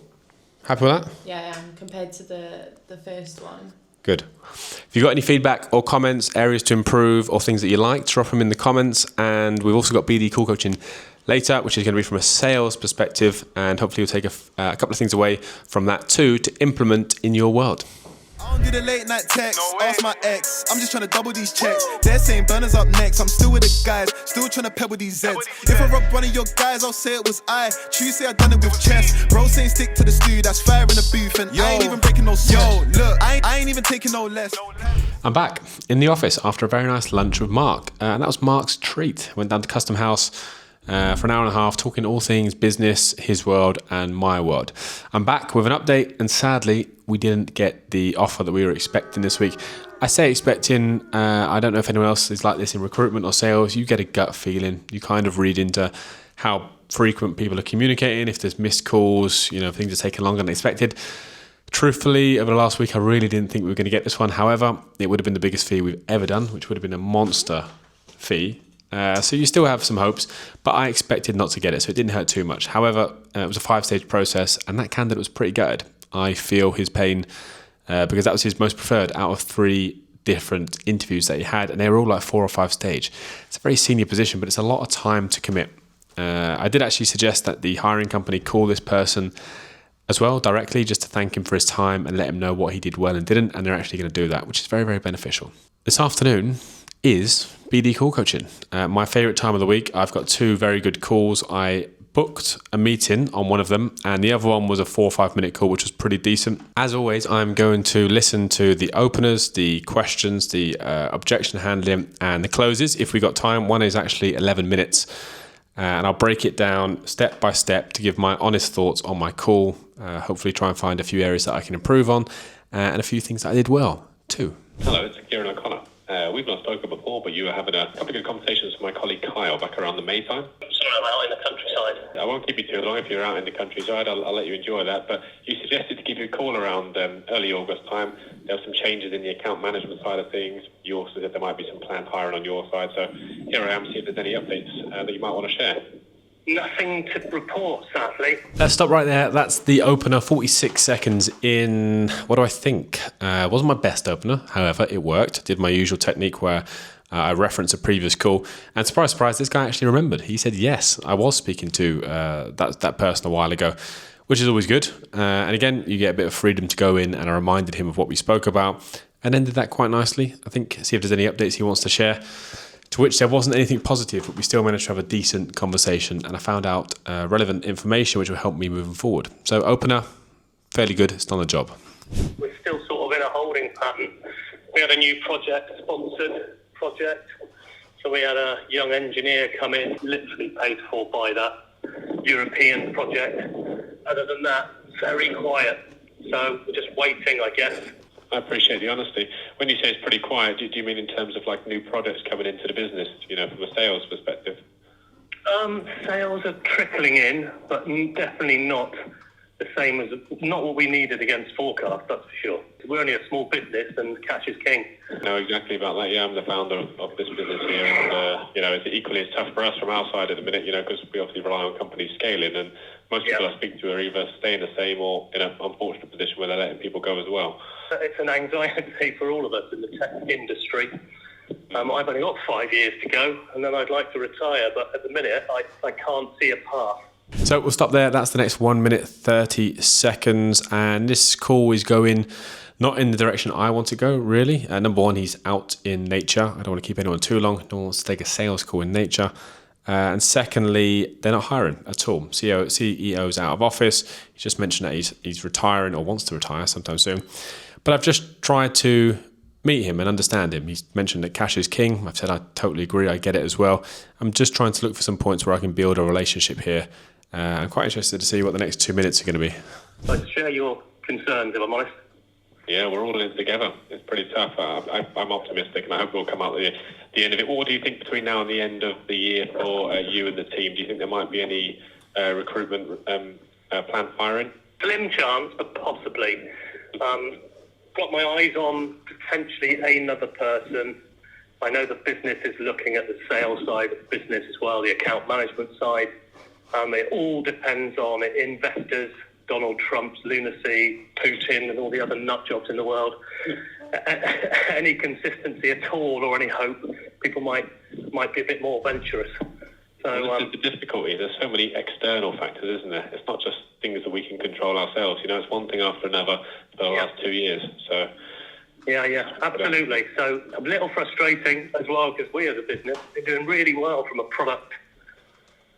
Happy with that? Yeah, I am, compared to the first one. Good. If you've got any feedback or comments, areas to improve, or things that you like, drop them in the comments. And we've also got BD Cool Coaching later, which is going to be from a sales perspective. And hopefully you'll take a couple of things away from that too to implement in your world. I don't do the late night text, ask my ex. I'm just trying to double these checks. They're saying Burner's up next. I'm still with the guys, still trying to pebble these Zeds. If I rob one of your guys, I'll say it was I. True say I done it with chess. Bro saying stick to the stew, that's fire in the booth. And I ain't even breaking no sweat. Yo, look, I ain't even taking no less. I'm back in the office after a very nice lunch with Mark. And that was Mark's treat. Went down to Custom House for an hour and a half, talking all things business, his world and my world. I'm back with an update, and sadly, we didn't get the offer that we were expecting this week. I say expecting, I don't know if anyone else is like this in recruitment or sales. You get a gut feeling. You kind of read into how frequent people are communicating, if there's missed calls, you know, if things are taking longer than expected. Truthfully, over the last week, I really didn't think we were going to get this one. However, it would have been the biggest fee we've ever done, which would have been a monster fee. So you still have some hopes, but I expected not to get it, so it didn't hurt too much. However, it was a 5-stage process, and that candidate was pretty gutted. I feel his pain because that was his most preferred out of 3 different interviews that he had, and they were all like 4 or 5 stage. It's a very senior position, but it's a lot of time to commit. I did actually suggest that the hiring company call this person as well directly, just to thank him for his time and let him know what he did well and didn't, and they're actually going to do that, which is very, very beneficial. This afternoon is BD call coaching. My favourite time of the week. I've got 2 very good calls. I booked a meeting on one of them, and the other one was a 4 or 5 minute call, which was pretty decent. As always, I'm going to listen to the openers, the questions, the objection handling, and the closes if we got time. One is actually 11 minutes. And I'll break it down step by step to give my honest thoughts on my call. Hopefully try and find a few areas that I can improve on, and a few things that I did well too. Hello, it's Kieran O'Connor. We've not spoken before, but you were having a couple of good conversations with my colleague Kyle back around the May time. Sorry, I'm out in the countryside. I won't keep you too long. If you're out in the countryside, I'll let you enjoy that. But you suggested to give you a call around early August time. There were some changes in the account management side of things. You also said there might be some planned hiring on your side. So here I am, see if there's any updates that you might want to share. Nothing to report, sadly. Let's stop right there. That's the opener, 46 seconds in. What do I think? It wasn't my best opener. However, it worked. Did my usual technique where I referenced a previous call. And surprise, surprise, this guy actually remembered. He said, yes, I was speaking to that person a while ago, which is always good. And again, you get a bit of freedom to go in, and I reminded him of what we spoke about and ended that quite nicely. I think, see if there's any updates he wants to share. To which there wasn't anything positive, but we still managed to have a decent conversation, and I found out relevant information which will help me moving forward. So opener, fairly good, it's done the job. We're still sort of in a holding pattern. We had a new sponsored project. So we had a young engineer come in, literally paid for by that European project. Other than that, very quiet. So we're just waiting, I guess. I appreciate the honesty. When you say it's pretty quiet, do you mean in terms of like new products coming into the business, you know, from a sales perspective? Sales are trickling in, but definitely not the same as, not what we needed against forecast, that's for sure. We're only a small business and cash is king. I know exactly about that. Yeah, I'm the founder of this business here, and you know, it's equally as tough for us from our side at the minute, you know, because we obviously rely on companies scaling, and most people I speak to are either staying the same or in an unfortunate position where they're letting people go as well. It's an anxiety for all of us in the tech industry. I've only got 5 years to go, and then I'd like to retire, but at the minute, I can't see a path. So we'll stop there. That's the next 1 minute, 30 seconds. And this call is going not in the direction I want to go, really. Number one, he's out in nature. I don't want to keep anyone too long. No one wants to take a sales call in nature. And secondly, they're not hiring at all. CEO's out of office. He just mentioned that he's retiring or wants to retire sometime soon. But I've just tried to meet him and understand him. He's mentioned that cash is king. I've said I totally agree. I get it as well. I'm just trying to look for some points where I can build a relationship here. I'm quite interested to see what the next 2 minutes are going to be. I'd share your concerns, if I'm honest. Yeah, we're all in it together. It's pretty tough. I'm optimistic, and I hope we'll come out at the end of it. What do you think between now and the end of the year for you and the team? Do you think there might be any recruitment planned hiring? Slim chance, but possibly. Got my eyes on potentially another person. I know the business is looking at the sales side of the business as well, the account management side. It all depends on investors, Donald Trump's lunacy, Putin, and all the other nut jobs in the world. Any consistency at all, or any hope, people might be a bit more venturous. So this is the difficulty. There's so many external factors, isn't there? It's not just things that we can control ourselves. You know, it's one thing after another for the last 2 years. So Yeah, absolutely. So a little frustrating as well, because we as a business are doing really well from a product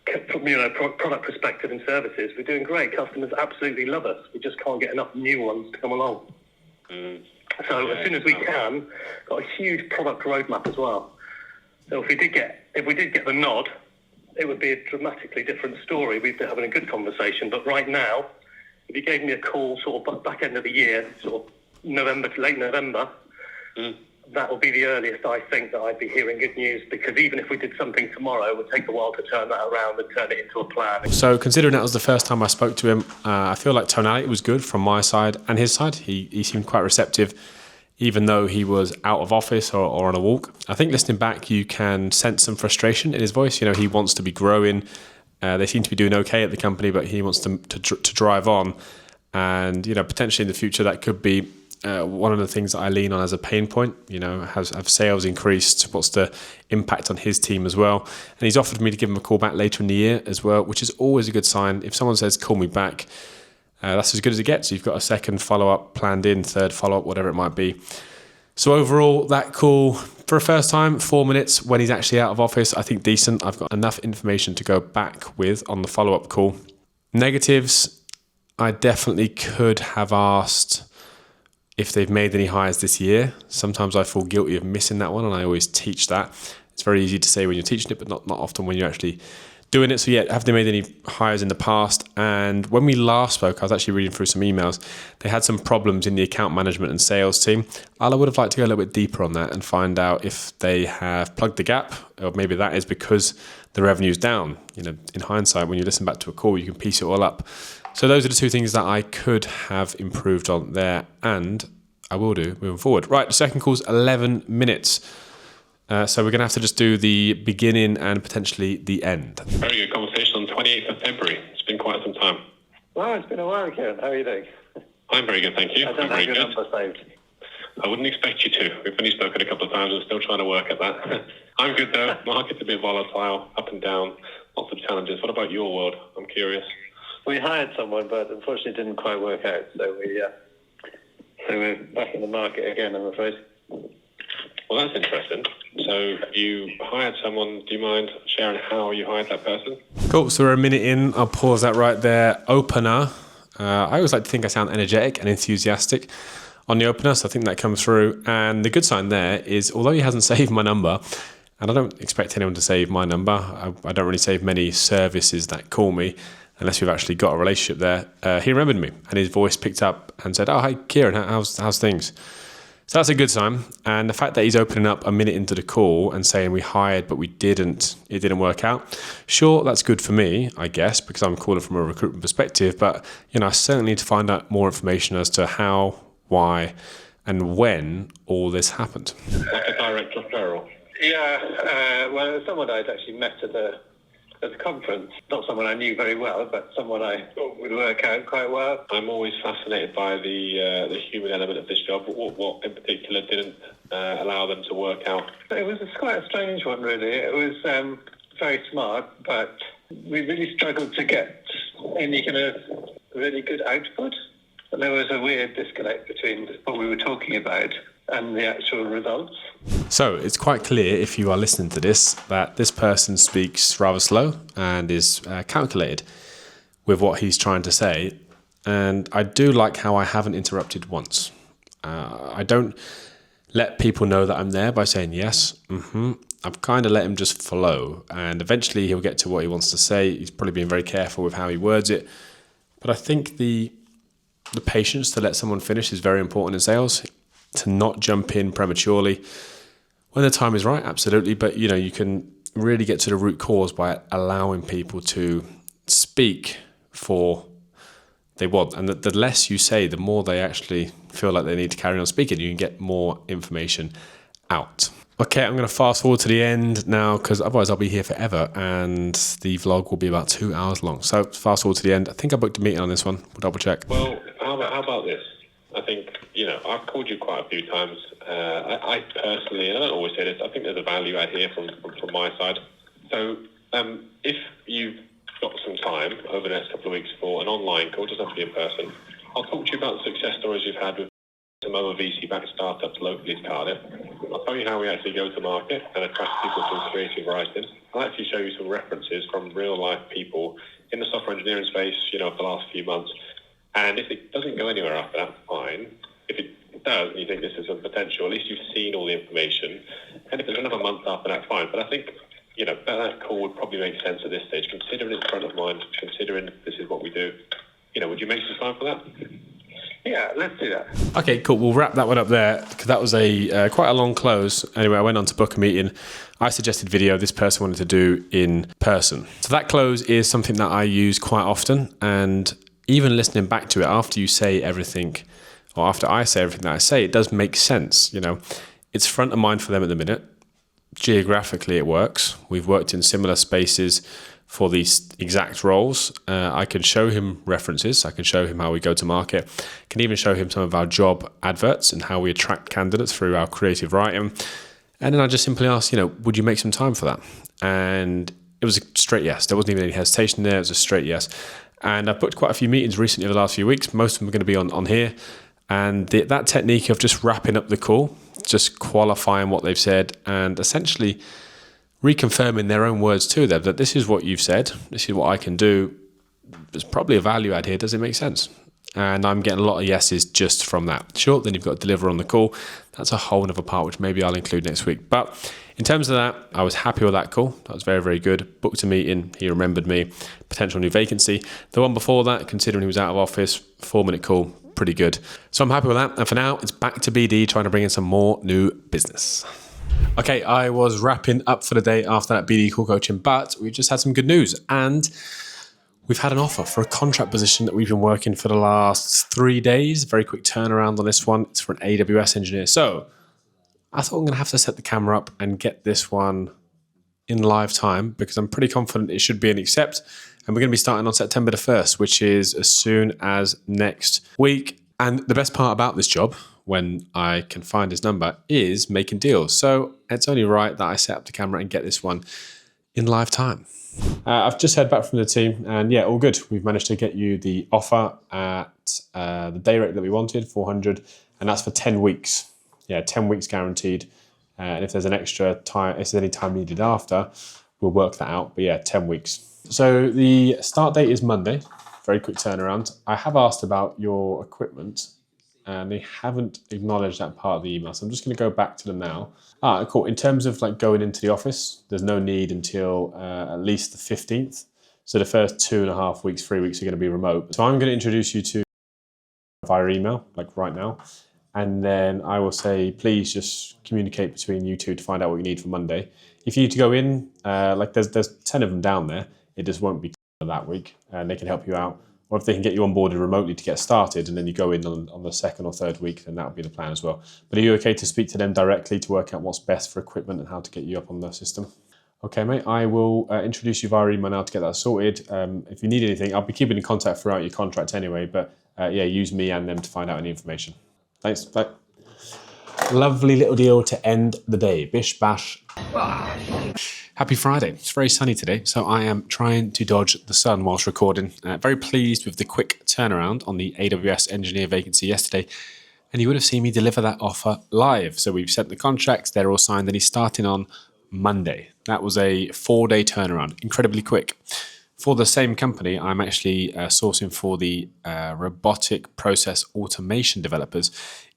perspective and services. We're doing great. Customers absolutely love us. We just can't get enough new ones to come along. So as soon as we can, got a huge product roadmap as well. So if we did get the nod, it would be a dramatically different story. We'd be having a good conversation. But right now, if you gave me a call sort of back end of the year, sort of November to late November, that will be the earliest I think that I'd be hearing good news, because even if we did something tomorrow, it would take a while to turn that around and turn it into a plan. So considering that was the first time I spoke to him, I feel like tonality was good from my side and his side. He seemed quite receptive, even though he was out of office or on a walk. I think listening back, you can sense some frustration in his voice. You know, he wants to be growing. They seem to be doing okay at the company, but he wants to drive on. And, you know, potentially in the future, that could be one of the things that I lean on as a pain point. You know, have sales increased? What's the impact on his team as well? And he's offered me to give him a call back later in the year as well, which is always a good sign. If someone says, call me back, that's as good as it gets. You've got a second follow-up planned in, third follow-up, whatever it might be. So overall, that call, for a first time, 4 minutes when he's actually out of office, I think decent. I've got enough information to go back with on the follow-up call. Negatives, I definitely could have asked if they've made any hires this year. Sometimes I feel guilty of missing that one, and I always teach that. It's very easy to say when you're teaching it, but not often when you're actually doing it. So yeah, have they made any hires in the past? And when we last spoke, I was actually reading through some emails. They had some problems in the account management and sales team. I would have liked to go a little bit deeper on that and find out if they have plugged the gap, or maybe that is because the revenue's down. You know, in hindsight, when you listen back to a call, you can piece it all up. So those are the two things that I could have improved on there, and I will do moving forward. Right, the second call's 11 minutes. So we're going to have to just do the beginning and potentially the end. Very good conversation on 28th of February. It's been quite some time. Well, it's been a while, Kieran. How are you doing? I'm very good, thank you. I don't I'm very have your good. number saved. I wouldn't expect you to. We've only spoken a couple of times. I'm still trying to work at that. I'm good, though. Market's a bit volatile, up and down, lots of challenges. What about your world? I'm curious. We hired someone, but unfortunately it didn't quite work out. So we're back in the market again, I'm afraid. Well, that's interesting. So you hired someone. Do you mind sharing how you hired that person? Cool. So we're a minute in. I'll pause that right there. Opener. I always like to think I sound energetic and enthusiastic on the opener, so I think that comes through. And the good sign there is, although he hasn't saved my number, and I don't expect anyone to save my number, I don't really save many services that call me unless we've actually got a relationship there. He remembered me, and his voice picked up and said, "Oh, hi, Kieran, how's things?" So that's a good sign. And the fact that he's opening up a minute into the call and saying we hired, but it didn't work out. Sure, that's good for me, I guess, because I'm calling from a recruitment perspective. But, you know, I certainly need to find out more information as to how, why, and when all this happened. Like a direct referral? Yeah, well, it was someone I'd actually met at the conference. Not someone I knew very well, but someone I thought would work out quite well. I'm always fascinated by the human element of this job. What in particular didn't allow them to work out? It was quite a strange one, really. It was very smart, but we really struggled to get any kind of really good output. And there was a weird disconnect between what we were talking about and the actual results. So it's quite clear, if you are listening to this, that this person speaks rather slow and is calculated with what he's trying to say. And I do like how I haven't interrupted once. I don't let people know that I'm there by saying yes, I've kind of let him just flow. And eventually he'll get to what he wants to say. He's probably being very careful with how he words it. But I think the patience to let someone finish is very important in sales. To not jump in prematurely when the time is right, absolutely. But, you know, you can really get to the root cause by allowing people to speak for they want. And the less you say, the more they actually feel like they need to carry on speaking. You can get more information out. Okay, I'm going to fast forward to the end now because otherwise I'll be here forever and the vlog will be about 2 hours long. So fast forward to the end. I think I booked a meeting on this one. We'll double check. Well, how about this? I think, you know, I've called you quite a few times. I personally, and I don't always say this, I think there's a value out here from my side. So if you've got some time over the next couple of weeks for an online call, it doesn't have to be in person, I'll talk to you about the success stories you've had with some other VC-backed startups locally to Cardiff. I'll tell you how we actually go to market and attract people to creative writing. I'll actually show you some references from real-life people in the software engineering space, for the last few months. And if it doesn't go anywhere after that, fine. If it does, and you think this is a potential, at least you've seen all the information. And if there's another month after that, fine. But I think, that call would probably make sense at this stage, considering it's front of mind, considering this is what we do. Would you make some time for that? Yeah, let's do that. Okay, cool. We'll wrap that one up there because that was a quite a long close. Anyway, I went on to book a meeting. I suggested video. This person wanted to do in person. So that close is something that I use quite often. And even listening back to it after you say everything, or after I say everything that I say, it does make sense. It's front of mind for them at the minute. Geographically, it works. We've worked in similar spaces for these exact roles. I can show him references. I can show him how we go to market. I can even show him some of our job adverts and how we attract candidates through our creative writing. And then I just simply asked, would you make some time for that? And it was a straight yes. There wasn't even any hesitation there. It was a straight yes. And I've booked quite a few meetings recently over the last few weeks. Most of them are going to be on here. And that technique of just wrapping up the call, just qualifying what they've said, and essentially reconfirming their own words to them that this is what you've said, this is what I can do. There's probably a value add here. Does it make sense? And I'm getting a lot of yeses just from that. Sure, then you've got to deliver on the call. That's a whole other part, which maybe I'll include next week. But in terms of that, I was happy with that call. That was very, very good. Booked a meeting. He remembered me. Potential new vacancy. The one before that, considering he was out of office, 4-minute call, pretty good. So I'm happy with that. And for now, it's back to BD, trying to bring in some more new business. Okay, I was wrapping up for the day after that BD call coaching, but we've just had some good news. And we've had an offer for a contract position that we've been working for the last 3 days. Very quick turnaround on this one. It's for an AWS engineer. So I thought I'm going to have to set the camera up and get this one in live time because I'm pretty confident it should be an accept. And we're going to be starting on September the 1st, which is as soon as next week. And the best part about this job, when I can find his number, is making deals. So it's only right that I set up the camera and get this one in live time. I've just heard back from the team and yeah, all good. We've managed to get you the offer at the day rate that we wanted, 400, and that's for 10 weeks. Yeah, 10 weeks guaranteed. And if there's an extra time, if there's any time needed after, we'll work that out. But yeah, 10 weeks. So the start date is Monday. Very quick turnaround. I have asked about your equipment and they haven't acknowledged that part of the email. So I'm just going to go back to them now. Cool. In terms of like going into the office, there's no need until at least the 15th. So the first 2.5 weeks, 3 weeks are going to be remote. So I'm going to introduce you to via email, like right now. And then I will say, please just communicate between you two to find out what you need for Monday. If you need to go in, like there's 10 of them down there. It just won't be that week and they can help you out. Or if they can get you onboarded remotely to get started and then you go in on the 2nd or 3rd week, then that would be the plan as well. But are you okay to speak to them directly to work out what's best for equipment and how to get you up on the system? Okay, mate, I will introduce you via email now to get that sorted. If you need anything, I'll be keeping in contact throughout your contract anyway, but yeah, use me and them to find out any information. Thanks, bye. Lovely little deal to end the day. Bish, bash. Happy Friday. It's very sunny today, so I am trying to dodge the sun whilst recording. Very pleased with the quick turnaround on the AWS engineer vacancy yesterday, and you would have seen me deliver that offer live. So we've sent the contracts, they're all signed, and he's starting on Monday. That was a 4-day turnaround, incredibly quick. For the same company, I'm actually sourcing for the robotic process automation developers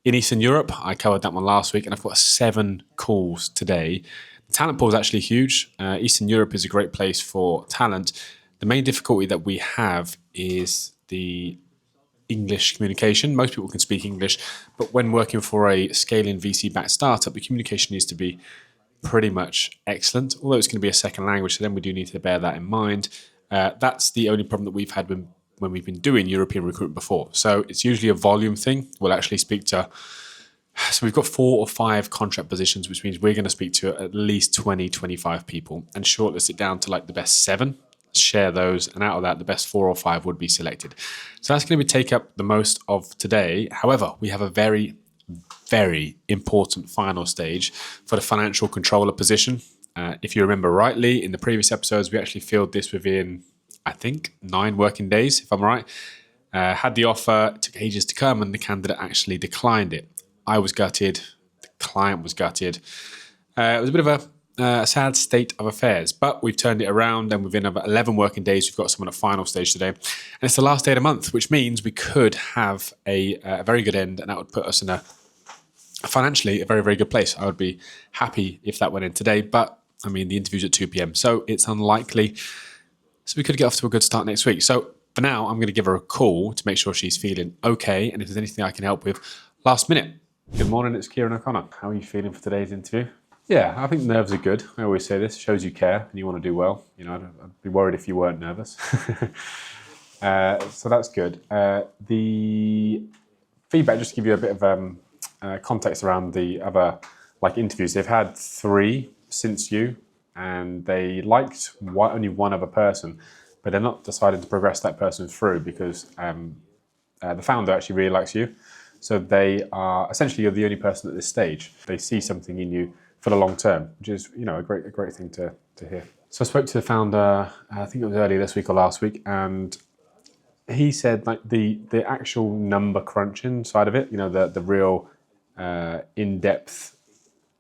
in Eastern Europe. I covered that one last week, and I've got 7 calls today. The talent pool is actually huge. Eastern Europe is a great place for talent. The main difficulty that we have is the English communication. Most people can speak English, but when working for a scaling VC-backed startup, the communication needs to be pretty much excellent, although it's going to be a second language, so then we do need to bear that in mind. That's the only problem that we've had when we've been doing European recruitment before. So it's usually a volume thing. We'll actually speak to, so we've got 4 or 5 contract positions, which means we're going to speak to at least 20, 25 people and shortlist it down to like the best 7, share those, and out of that, the best 4 or 5 would be selected. So that's going to take up the most of today. However, we have a very, very important final stage for the financial controller position. If you remember rightly, in the previous episodes, we actually filled this within, I think, 9 working days, if I'm right. Had the offer, took ages to come, and the candidate actually declined it. I was gutted. The client was gutted. It was a bit of a sad state of affairs, but we've turned it around, and within about 11 working days, we've got someone at final stage today. And it's the last day of the month, which means we could have a very good end, and that would put us in financially a very, very good place. I would be happy if that went in today, but I mean, the interview's at 2 p.m, so it's unlikely. So we could get off to a good start next week. So for now, I'm going to give her a call to make sure she's feeling okay, and if there's anything I can help with last minute. Good morning, it's Kieran O'Connor. How are you feeling for today's interview? Yeah, I think nerves are good. I always say this, shows you care and you want to do well. You know, I'd be worried if you weren't nervous. So that's good. The feedback, just to give you a bit of context around the other interviews. They've had 3 since you, and they liked only one other person, but they're not decided to progress that person through because the founder actually really likes you. So they are, essentially, you're the only person at this stage. They see something in you for the long term, which is, you know, a great thing to hear. So I spoke to the founder, I think it was earlier this week or last week, and he said the actual number crunching side of it, you know, the real in-depth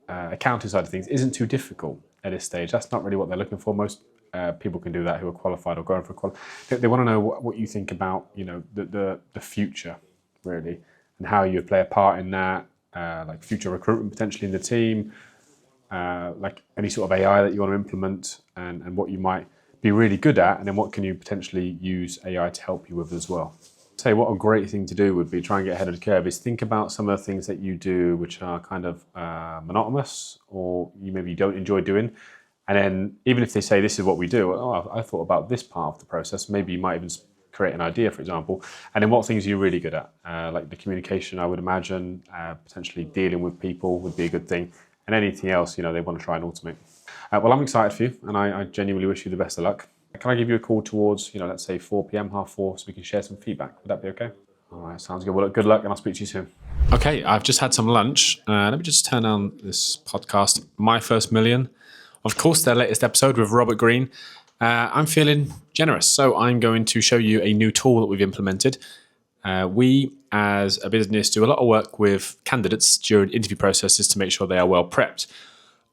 accounting side of things isn't too difficult at this stage. That's not really what they're looking for. Most people can do that who are qualified or going for they want to know what you think about, you know, the future, really, and how you play a part in that, like future recruitment potentially in the team, like any sort of AI that you want to implement, and what you might be really good at, and then what can you potentially use AI to help you with as well. Say what a great thing to do would be try and get ahead of the curve is think about some of the things that you do which are kind of monotonous, or you maybe don't enjoy doing, and then even if they say this is what we do, I thought about this part of the process, maybe you might even create an idea, for example, and then what things are you really good at, like the communication, I would imagine, potentially dealing with people would be a good thing, and anything else, you know, they want to try and automate. Well, I'm excited for you, and I genuinely wish you the best of luck. Can I give you a call towards, you know, let's say 4 p.m, 4:30, so we can share some feedback? Would that be okay? All right, sounds good. Well, good luck, and I'll speak to you soon. Okay, I've just had some lunch. Let me just turn on this podcast, My First Million. Of course, their latest episode with Robert Greene. I'm feeling generous, so I'm going to show you a new tool that we've implemented. We, as a business, do a lot of work with candidates during interview processes to make sure they are well prepped.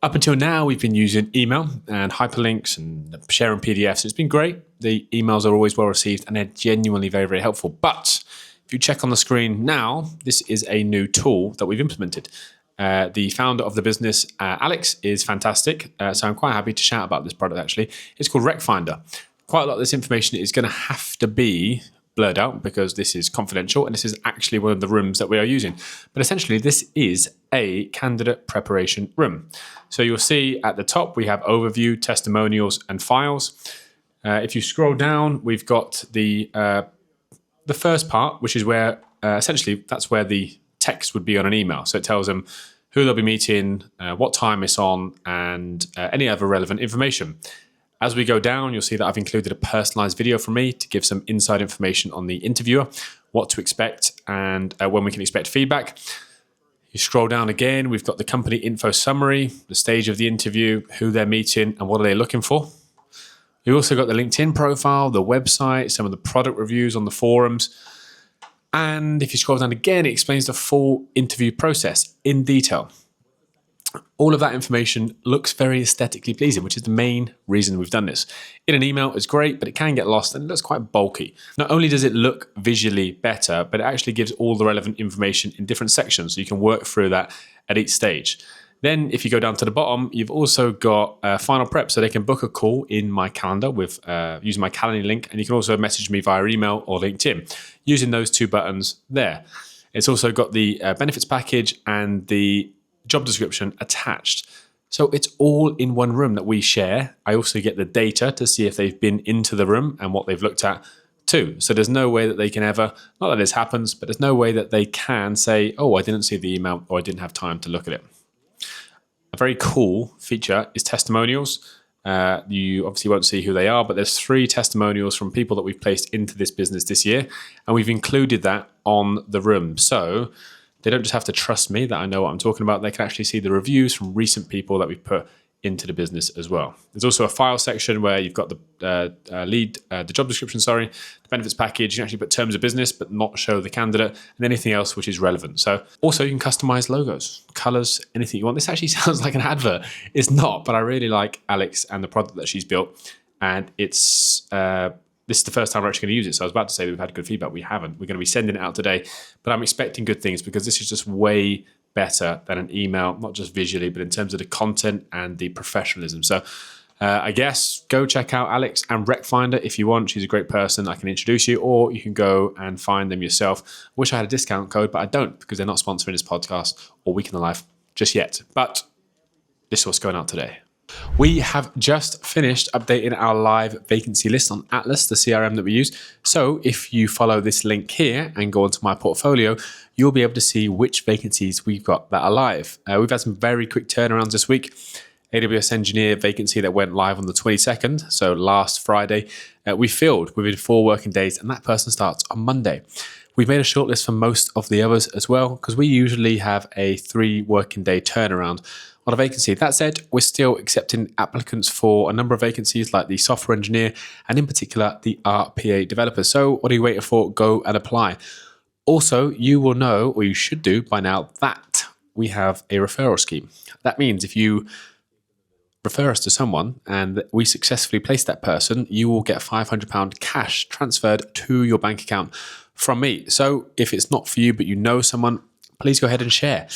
Up until now, we've been using email and hyperlinks and sharing PDFs. It's been great. The emails are always well received, and they're genuinely very, very helpful. But if you check on the screen now, this is a new tool that we've implemented. The founder of the business, Alex, is fantastic. So I'm quite happy to shout about this product, actually. It's called RecFinder. Quite a lot of this information is going to have to be blurred out because this is confidential, and this is actually one of the rooms that we are using. But essentially, this is a candidate preparation room. So you'll see at the top, we have overview, testimonials, and files. If you scroll down, we've got the first part, which is where, essentially, that's where the text would be on an email. So it tells them who they'll be meeting, what time it's on, and any other relevant information. As we go down, you'll see that I've included a personalized video from me to give some inside information on the interviewer, what to expect, and when we can expect feedback. You scroll down again, we've got the company info summary, the stage of the interview, who they're meeting, and what are they looking for. We've also got the LinkedIn profile, the website, some of the product reviews on the forums. And if you scroll down again, it explains the full interview process in detail. All of that information looks very aesthetically pleasing, which is the main reason we've done this. In an email, it's great, but it can get lost and it looks quite bulky. Not only does it look visually better, but it actually gives all the relevant information in different sections, so you can work through that at each stage. Then if you go down to the bottom, you've also got final prep, so they can book a call in my calendar with using my calendar link, and you can also message me via email or LinkedIn using those 2 buttons there. It's also got the benefits package and the job description attached. So it's all in one room that we share. I also get the data to see if they've been into the room and what they've looked at too. So there's no way that they can ever, not that this happens, but there's no way that they can say, oh, I didn't see the email or I didn't have time to look at it. A very cool feature is testimonials. You obviously won't see who they are, but there's 3 testimonials from people that we've placed into this business this year, and we've included that on the room. So they don't just have to trust me that I know what I'm talking about. They can actually see the reviews from recent people that we've put into the business as well. There's also a file section where you've got the job description, the benefits package. You can actually put terms of business, but not show the candidate, and anything else which is relevant. So also you can customize logos, colors, anything you want. This actually sounds like an advert. It's not, but I really like Alex and the product that she's built. And it's, this is the first time we're actually going to use it. So I was about to say we've had good feedback. We haven't. We're going to be sending it out today, but I'm expecting good things because this is just way better than an email, not just visually, but in terms of the content and the professionalism. So I guess go check out Alex and RecFinder if you want. She's a great person. I can introduce you, or you can go and find them yourself. I wish I had a discount code, but I don't because they're not sponsoring this podcast or Week in the Life just yet. But this is what's going out today. We have just finished updating our live vacancy list on Atlas, the CRM that we use. So if you follow this link here and go onto my portfolio, you'll be able to see which vacancies we've got that are live. We've had some very quick turnarounds this week. AWS engineer vacancy that went live on the 22nd, so last Friday, we filled within 4 working days, and that person starts on Monday. We've made a shortlist for most of the others as well, because we usually have a 3 working day turnaround on a vacancy. That said, we're still accepting applicants for a number of vacancies like the software engineer and in particular the RPA developer. So what are you waiting for? Go and apply. Also, you will know, or you should do by now, that we have a referral scheme. That means if you refer us to someone and we successfully place that person, you will get £500 cash transferred to your bank account from me. So if it's not for you, but you know someone, please go ahead and share.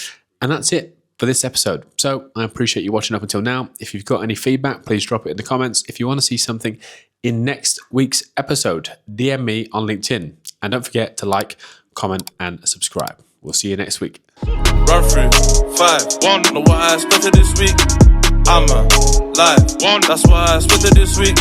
And that's it for this episode. So I appreciate you watching up until now. If you've got any feedback, please drop it in the comments. If you want to see something in next week's episode, DM me on LinkedIn. And don't forget to like, comment, and subscribe. We'll see you next week. Run through 5, 1, know what I expected this week. I'm alive, 1, that's why I expected this week.